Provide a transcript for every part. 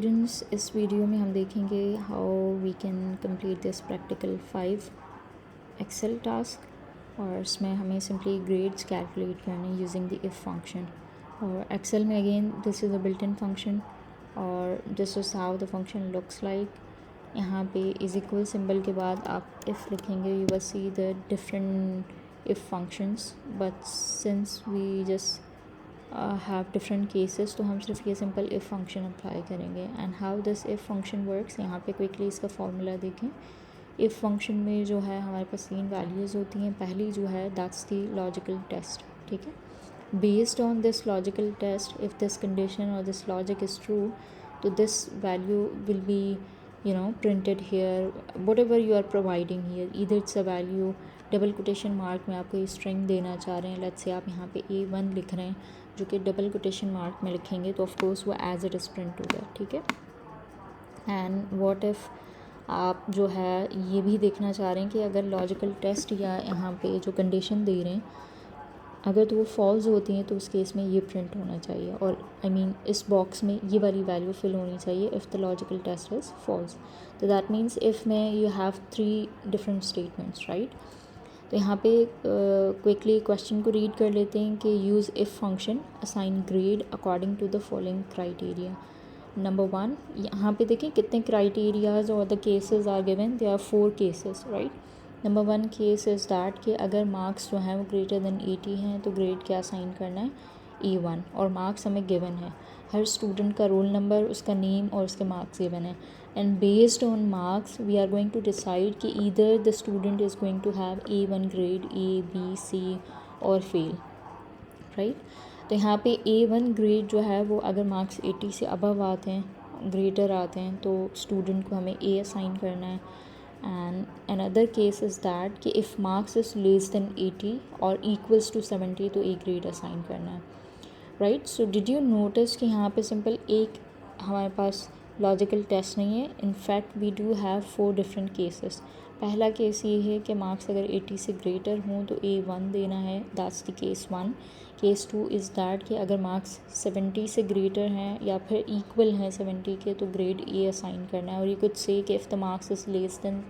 Students, इस video में हम देखेंगे how we can complete this practical 5 excel task. और इसमें हमें सिंपली ग्रेड्स कैलकुलेट करने यूजिंग द इफ़ फंक्शन। और एक्सेल में again this is a built in function और this is how the function looks like. यहाँ पे इज इक्वल सिंबल के बाद आप इफ़ लिखेंगे, you will see the different if functions, but since we just have different cases तो हम सिर्फ ये सिंपल इफ़ फंक्शन अप्लाई करेंगे। And how this if function works, यहाँ पे क्विकली इसका फॉर्मूला देखें। इफ़ फंक्शन में जो है हमारे पास 3 वैल्यूज़ होती हैं। पहली जो है दैट्स द लॉजिकल टेस्ट, ठीक है। Based on this logical test, if this condition और दिस लॉजिक इज़ ट्रू, तो this value will be printed here, whatever you are providing here, either it's a value, double quotation mark में आपको ये string देना चाह रहे हैं। Let's say आप यहाँ पे A1 लिख रहे हैं जो कि डबल कोटेशन मार्क में लिखेंगे तो ऑफ कोर्स वो एज इट इज़ प्रिंट होगा, ठीक है। एंड व्हाट इफ़ आप जो है ये भी देखना चाह रहे हैं कि अगर लॉजिकल टेस्ट या यहाँ पे जो कंडीशन दे रहे हैं अगर तो वो फॉल्स होती हैं तो उस केस में ये प्रिंट होना चाहिए, और आई मीन इस बॉक्स में ये वाली वैल्यू फिल होनी चाहिए if the logical test is false. तो दैट मीन्स इफ़ में you have 3 different statements, right. तो यहाँ पे क्विकली क्वेश्चन को रीड कर लेते हैं कि use if function assign grade according to the following criteria. Number 1, यहाँ पे देखें कितने क्राइटेरियाज और the cases are given, they are 4 cases, right. Number 1 case is that कि अगर मार्क्स जो हैं वो ग्रेटर देन 80 हैं तो ग्रेड क्या असाइन करना है, E1, और मार्क्स हमें गिवन है। हर स्टूडेंट का रोल नंबर, उसका नेम और उसके मार्क्स गिवन है। And based on marks we are going to decide कि either the student is going to have A1 grade, A, B, C और फेल, राइट। तो यहाँ पे A1 ग्रेड जो है वो अगर मार्क्स 80 से अबव आते हैं, ग्रेटर आते हैं, तो स्टूडेंट को हमें A असाइन करना है। And another case is that कि if marks is less than 80 और इक्वल्स टू 70 तो A ग्रेड असाइन करना है, right. So did you notice कि यहाँ पे सिंपल एक हमारे पास लॉजिकल टेस्ट नहीं है, in fact we do have 4 different cases. पहला केस ये है कि मार्क्स अगर 80 से ग्रेटर हों तो A1 देना है, that's the case 1। Case 2 is that कि अगर मार्क्स 70 से ग्रेटर हैं या फिर इक्वल हैं 70 के तो ग्रेड A असाइन करना है। और ये कुछ से कि if the marks is less than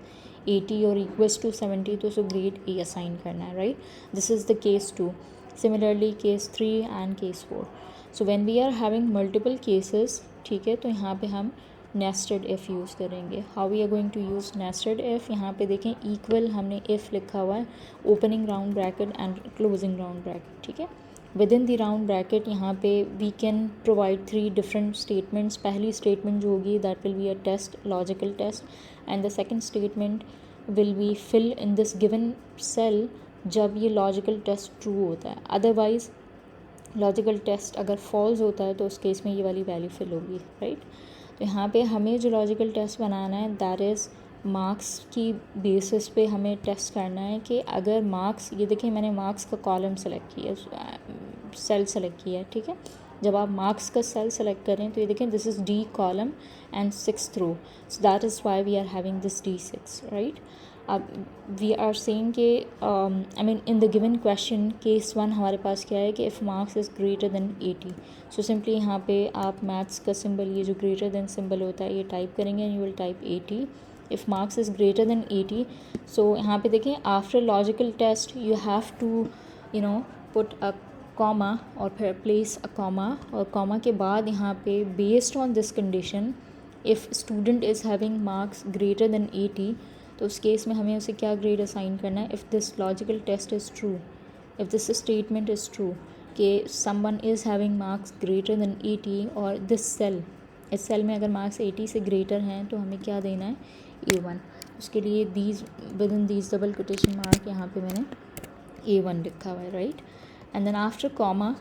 80 और इक्वल्स टू 70 तो सो ग्रेड A असाइन करना है, right. This is the case 2। Similarly case 3 and case 4. So when we are having multiple cases, ठीक है, तो यहाँ पे हम nested if यूज़ करेंगे। How we are going to use nested if, यहाँ पे देखें equal हमने if लिखा हुआ है, opening round bracket and closing round bracket, ठीक है। Within the round bracket यहाँ पे we can provide 3 different statements। पहली statement जो होगी that will be a test, logical test, and the second statement will be fill in this given cell जब ये logical test true होता है। Otherwise logical test अगर फॉल्स होता है तो उस केस में ये वाली वैल्यू फिल होगी, राइट। तो यहाँ पे हमें जो लॉजिकल टेस्ट बनाना है दैट इज़ मार्क्स की बेसिस पे हमें टेस्ट करना है कि अगर मार्क्स, ये देखिए मैंने मार्क्स का कॉलम सेलेक्ट किया, सेल सेलेक्ट किया है, ठीक है। जब आप मार्क्स का सेल सेलेक्ट करें तो ये देखें this is D column and 6th row, so that is why we are having this D6, right. अब वी आर सेइंग कि I mean in the given question case 1 हमारे पास क्या है कि if marks is greater than 80, so simply यहाँ पे आप मैथ्स का सिंबल, ये जो ग्रेटर देन सिंबल होता है ये टाइप करेंगे and you will type 80 if marks is greater than 80। So यहाँ पे देखें after logical test you have to put a comma और फिर प्लेस अ कॉमा, और कॉमा के बाद यहाँ पे based on this condition if student is having marks greater than 80 तो उस केस में हमें उसे क्या ग्रेड असाइन करना है। If this logical test is true, if this statement is true कि someone is having marks greater than 80 और दिस सेल, इस सेल में अगर मार्क्स 80 से ग्रेटर हैं तो हमें क्या देना है, A1। उसके लिए these within these double quotation mark यहाँ पे मैंने A1 लिखा हुआ है, right. And then after comma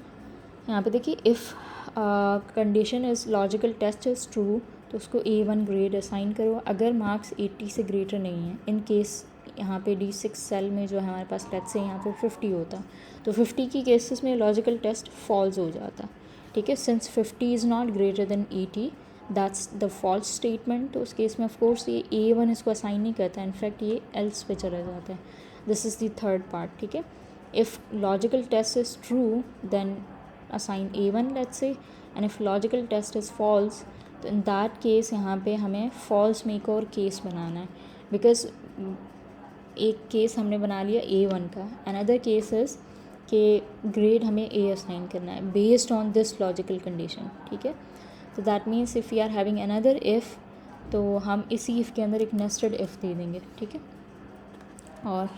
यहाँ पे देखिए if condition is logical test is true तो उसको A1 ग्रेड असाइन करो अगर मार्क्स 80 से ग्रेटर नहीं है। इन केस यहाँ पे D6 सेल में जो है हमारे पास लेट्स से यहाँ पे 50 होता तो 50 की केसेस में लॉजिकल टेस्ट फॉल्स हो जाता, ठीक है। Since 50 is not greater than 80 that's the false statement, तो उस केस में ऑफ कोर्स ये A1 इसको असाइन नहीं करता, इनफैक्ट ये एल्स पे चला जाता है। This is the third part, ठीक है। If logical test is true then assign A1 let's say, and if logical test is false तो इन दैट केस यहाँ पे हमें फॉल्स में एक और केस बनाना है, बिकॉज एक केस हमने बना लिया A1 का, अनदर केस इज़ कि ग्रेड हमें A असाइन करना है based on this logical condition, ठीक है। तो that means if we are having another if, तो हम इसी इफ़ के अंदर एक नेस्टेड इफ़ दे देंगे, ठीक है। और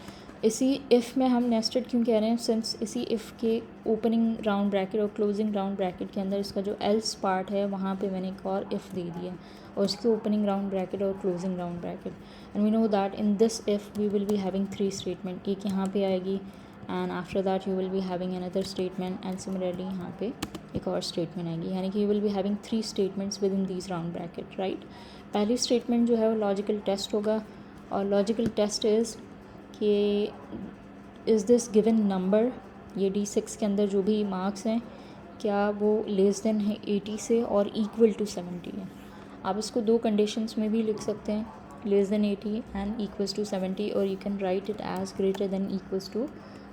इसी इफ़ में हम नेस्टेड क्यों कह रहे हैं, सिंस इसी इफ़ के ओपनिंग राउंड ब्रैकेट और क्लोजिंग राउंड ब्रैकेट के अंदर इसका जो एल्स पार्ट है वहाँ पे मैंने एक और इफ़ दे दिया और इसके ओपनिंग राउंड ब्रैकेट और closing round bracket. And we know that in this if we will be having 3 statement, एक यहाँ पे आएगी and after that you will be having another statement and similarly यहाँ पे एक और स्टेटमेंट आएगी, यानी कि you will be having 3 statements within these round bracket, right. पहली स्टेटमेंट जो है वो लॉजिकल टेस्ट होगा, और लॉजिकल टेस्ट इज़ कि इज़ दिस गिवन नंबर, ये D6 के अंदर जो भी मार्क्स हैं क्या वो लेस देन है 80 से और इक्वल टू 70 है। आप इसको दो कंडीशंस में भी लिख सकते हैं, less than 80 and equals to 70, और you can write it as greater than equals to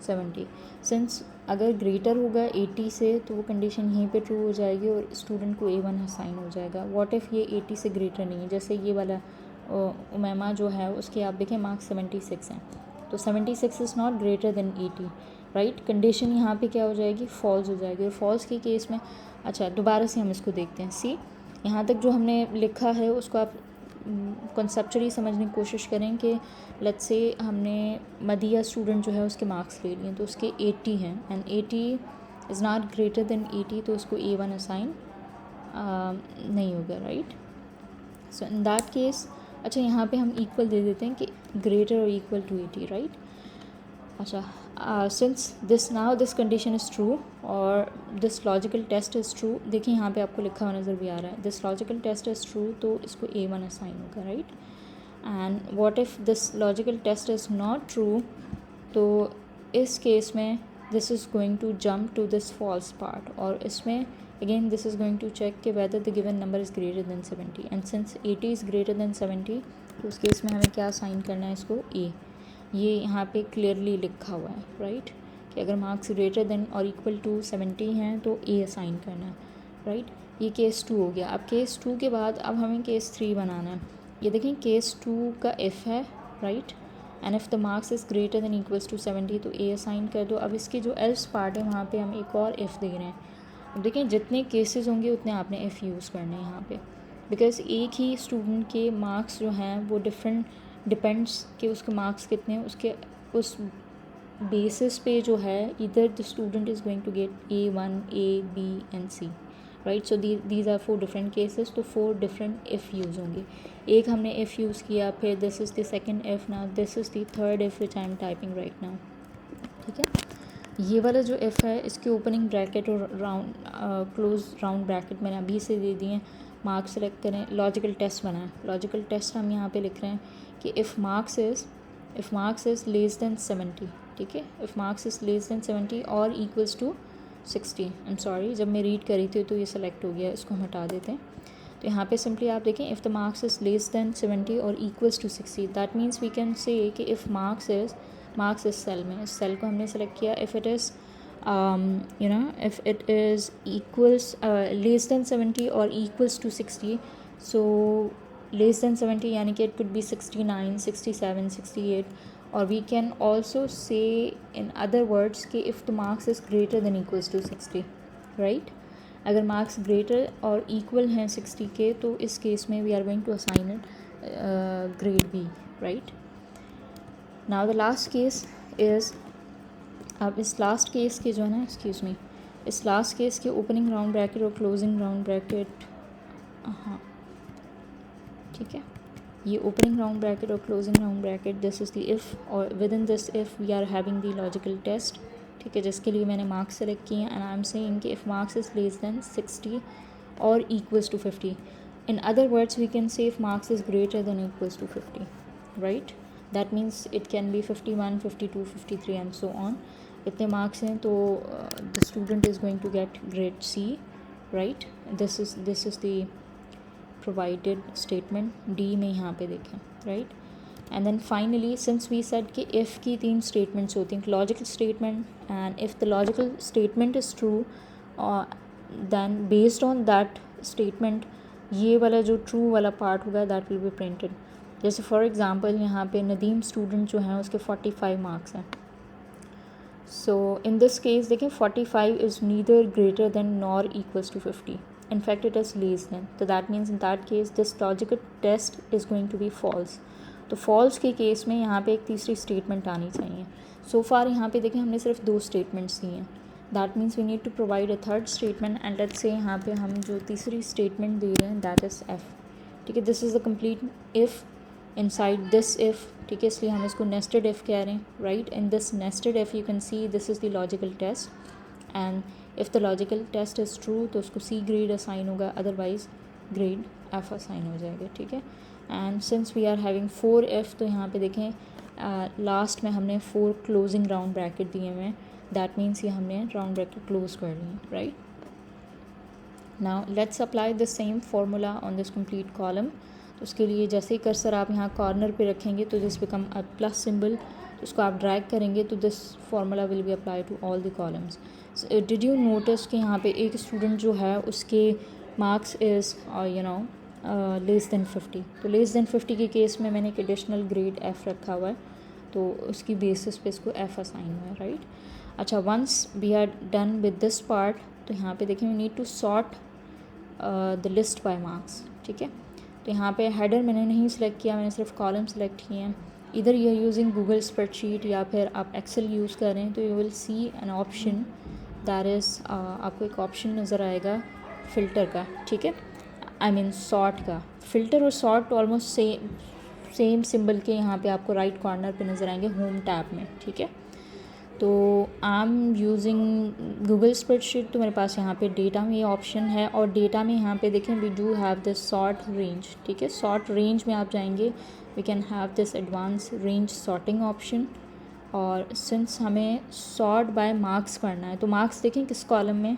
70। सिंस अगर ग्रेटर होगा 80 से तो वो कंडीशन यहीं पे ट्रू हो जाएगी और स्टूडेंट को A1 असाइन हो जाएगा। व्हाट इफ़ ये 80 से ग्रेटर नहीं है, जैसे ये वाला उमैमा जो है उसके आप देखें मार्क्स 76 हैं, तो 76 is not greater than 80, right. Condition यहाँ पे क्या हो जाएगी, फॉल्स हो जाएगी। और फॉल्स के केस में, अच्छा दोबारा से हम इसको देखते हैं। सी यहाँ तक जो हमने लिखा है उसको आप कॉन्सेप्चुअली समझने की कोशिश करें कि लेट्स से हमने मदिया स्टूडेंट जो है उसके मार्क्स ले लिए तो उसके 80 हैं and 80 is not greater than 80, तो उसको A1 असाइन नहीं होगा, right. So in that case, अच्छा यहाँ पे हम इक्वल दे देते हैं कि ग्रेटर और इक्वल टू 80, राइट। अच्छा since this now this condition is true और this logical test is true, देखिए यहाँ पे आपको लिखा हुआ नज़र भी आ रहा है, this logical test is true, तो इसको A1 असाइन होगा, right. And what if this logical test is not true, तो इस केस में this is going to jump to this false part, और इसमें again this is going to check कि whether the given number is greater than 70 and since 80 is greater than 70 तो उस case में हमें क्या साइन करना है, इसको A, ये यहाँ पे क्लियरली लिखा हुआ है, राइट, कि अगर मार्क्स ग्रेटर देन और इक्वल टू 70 हैं तो A असाइन करना है, राइट। ये केस 2 हो गया। अब केस 2 के बाद अब हमें केस 3 बनाना है। ये देखें केस 2 का F है, right, and if the marks is greater than equals to 70 तो A असाइन कर दो। अब इसके जो एल्स पार्ट है वहाँ पे हम एक और F दे रहे हैं। अब देखें जितने केसेस होंगे उतने आपने F यूज़ करने हैं यहाँ पे, बिकॉज़ एक ही स्टूडेंट के मार्क्स जो हैं वो डिफरेंट डिपेंड्स कि उसके मार्क्स कितने हैं, उसके उस बेसिस पे जो है इधर the student is going to get A1 A B and C, right. So these are 4 different cases, तो 4 डिफरेंट F यूज़ होंगे। एक हमने F यूज़ किया, फिर this is the second F, now this is the third F which I am typing right now, ठीक है। ये वाला जो F है इसके ओपनिंग ब्रैकेट और राउंड क्लोज राउंड ब्रैकेट मैंने अभी से दे दिए हैं। मार्क्स सेलेक्ट करें, लॉजिकल टेस्ट बनाएं। लॉजिकल टेस्ट हम यहाँ पे लिख रहे हैं कि if marks is less than 70, ठीक है, if marks is less than 70 और equals to 60। I am sorry, जब मैं रीड करी थी तो ये सेलेक्ट हो गया, इसको हम हटा देते हैं। तो यहाँ पे सिंपली आप देखें if the marks is less than 70 और equals to 60, that means we can say कि इफ़ मार्क्स इस सेल में, इस सेल को हमने सेलेक्ट किया, if it is if it is equals less than 70 or equals to 60, so less than 70 यानी कि it could be 69 67 68, or we can also say in other words कि if the marks is greater than equals to 60, right। अगर marks greater और equal हैं 60 के तो इस case में we are going to assign it grade B, right. Now the last case is, अब इस लास्ट केस के जो है ना, एक्सक्यूज़ मी, इस लास्ट केस के ओपनिंग राउंड ब्रैकेट और क्लोजिंग राउंड ब्रैकेट, हाँ ठीक है, ये ओपनिंग राउंड ब्रैकेट और closing round bracket, this is the if, और within this if we are having the logical test, ठीक है, जिसके लिए मैंने मार्क्स सेलेक्ट किए हैं। एंड आई एम सेइंग कि if marks is less than 60 और equals to 50, in other words we can से if marks is greater than equals to 50, right. That means it can be 51 52 53 and so on. इतने marks हैं तो the student is going to get grade C, right. This is the provided statement D में यहाँ पे देखें, right. And then finally since we said कि if की 3 statements होती हैं, logical statement, and if the logical statement is true then based on that statement ये वाला जो ट्रू वाला पार्ट होगा दैट विल बी प्रिंटेड। जैसे फॉर एग्ज़ाम्पल यहाँ पे नदीम स्टूडेंट जो हैं उसके 45 मार्क्स हैं। सो इन दिस केस देखें 45 is neither greater than nor equals to 50, in fact it is less than, तो that means in that case this logical test is going to be false। तो false के case में यहाँ पे एक तीसरी statement आनी चाहिए। so far यहाँ पे देखें हमने सिर्फ 2 स्टेटमेंट्स दी हैं, that means we need to provide a third statement and let's say यहाँ पे हम जो तीसरी स्टेटमेंट दे रहे हैं that is f, ठीक है। this is the complete if inside this if, ठीक है, इसलिए हम इसको nested if कह रहे हैं, right। in this nested if you can see this is the logical test and if the logical test is true तो उसको सी ग्रेड असाइन होगा, अदरवाइज़ ग्रेड एफ़ असाइन हो जाएगा, ठीक है। And since we are having 4 F तो यहाँ पे देखें लास्ट में हमने 4 क्लोजिंग राउंड ब्रैकेट दिए हुए हैं, दैट मीन्स ये हमने राउंड ब्रैकेट क्लोज कर ली है, right. Now let's apply the same formula on this complete column. तो उसके लिए जैसे ही कर्सर आप यहाँ कॉर्नर पे रखेंगे तो this become a plus symbol, तो उसको आप ड्रैग करेंगे तो this formula will be apply to all the columns. Did you notice कि यहाँ पे एक स्टूडेंट जो है उसके मार्क्स इज़ लेस दैन 50, तो लेस दैन 50 के केस में मैंने एक एडिशनल ग्रेड एफ़ रखा हुआ है, तो उसकी बेसिस पे इसको एफ़ असाइन हुआ है, राइट। अच्छा, once we are done with this part तो यहाँ पे देखें we need to sort the list by marks, ठीक है। तो यहाँ पे हेडर मैंने नहीं सिलेक्ट किया, मैंने सिर्फ कॉलम सेलेक्ट किए हैं। इधर you are using Google spreadsheet या फिर आप एक्सेल यूज़ करें तो you will see an option that is आपको एक ऑप्शन नज़र आएगा फ़िल्टर का, ठीक है, आई मीन सॉर्ट का। फ़िल्टर और सॉर्ट ऑलमोस्ट सेम सिंबल के यहाँ पे आपको राइट कॉर्नर पे नज़र आएंगे होम टैब में, ठीक है। तो I am using Google spreadsheet, तो मेरे पास यहाँ पे डेटा में ये ऑप्शन है और डेटा में यहाँ पे देखें we do have this sort range, ठीक है। सॉर्ट रेंज में आप जाएंगे we can have this advance range sorting option, और सिंस हमें सॉर्ट बाय मार्क्स करना है तो मार्क्स देखें किस कॉलम में,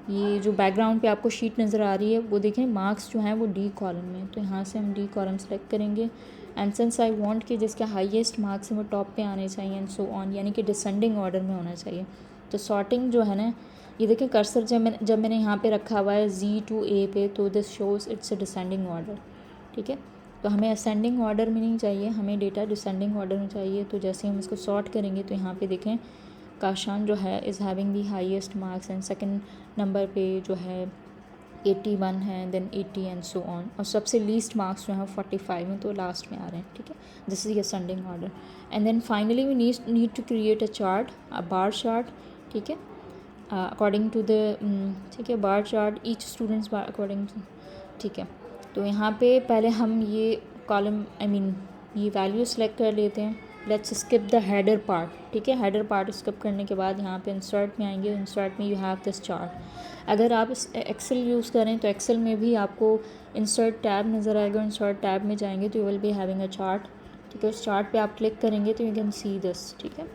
ये जो बैकग्राउंड पे आपको शीट नज़र आ रही है वो देखें मार्क्स जो हैं वो डी कॉलम में, तो यहाँ से हम डी कॉलम सेलेक्ट करेंगे। एंड सिंस आई वांट कि जिसके हाईएस्ट मार्क्स हैं वो टॉप पे आने चाहिए एंड सो ऑन, यानी कि डिसेंडिंग ऑर्डर में होना चाहिए। तो सॉर्टिंग जो है ना, ये देखें कर्सर जब मैंने यहाँ पे रखा हुआ है Z to A पे, तो this shows it's a descending order, ठीक है। तो हमें असेंडिंग ऑर्डर में नहीं चाहिए, हमें डेटा डिसेंडिंग ऑर्डर में चाहिए। तो जैसे हम इसको सॉर्ट करेंगे तो यहाँ पे देखें काशान जो है is having the highest marks and second number पे जो है 81 है, देन 80 एंड सो ऑन, और सबसे लीस्ट मार्क्स जो है 45 में, तो लास्ट में आ रहे हैं, ठीक है। This is ascending order. And then finally we need to create a chart, a bar chart, ठीक है, अकॉर्डिंग टू द, ठीक है, bar chart each students bar according, ठीक है। तो यहाँ पे पहले हम ये कॉलम ये वैल्यू सेलेक्ट कर लेते हैं। Let's skip the header part, ठीक है। हेडर पार्ट स्किप करने के बाद यहाँ पे इंसर्ट में आएंगे, इंसर्ट में यू हैव दिस चार्ट। अगर आप एक्सेल यूज़ करें तो एक्सेल में भी आपको इंसर्ट टैब नज़र आएगा, इंसर्ट टैब में जाएंगे तो you will be having a chart, ठीक है। उस चार्ट पे आप क्लिक करेंगे तो यू कैन सी दिस, ठीक है।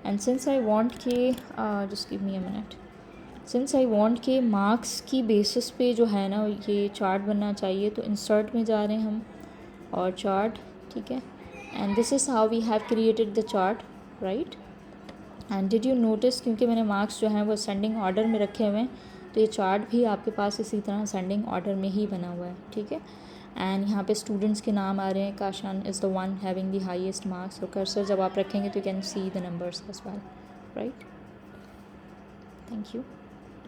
एंड सिंस आई वांट कि just give me a minute, since I want के मार्क्स की बेसिस पे जो है ना ये चार्ट बनना चाहिए, तो इंसर्ट में जा रहे हैं हम और चार्ट, ठीक है। And this is how we have created the chart, right. And did you notice, क्योंकि मैंने मार्क्स जो हैं वो असेंडिंग ऑर्डर में रखे हुए हैं, तो ये चार्ट भी आपके पास इसी तरह असेंडिंग ऑर्डर में ही बना हुआ है, ठीक है। एंड यहाँ पे स्टूडेंट्स के नाम आ रहे हैं, Kashan is the one having the highest marks, और कर्सर जब आप रखेंगे तो you can see the numbers as well, right. Thank you.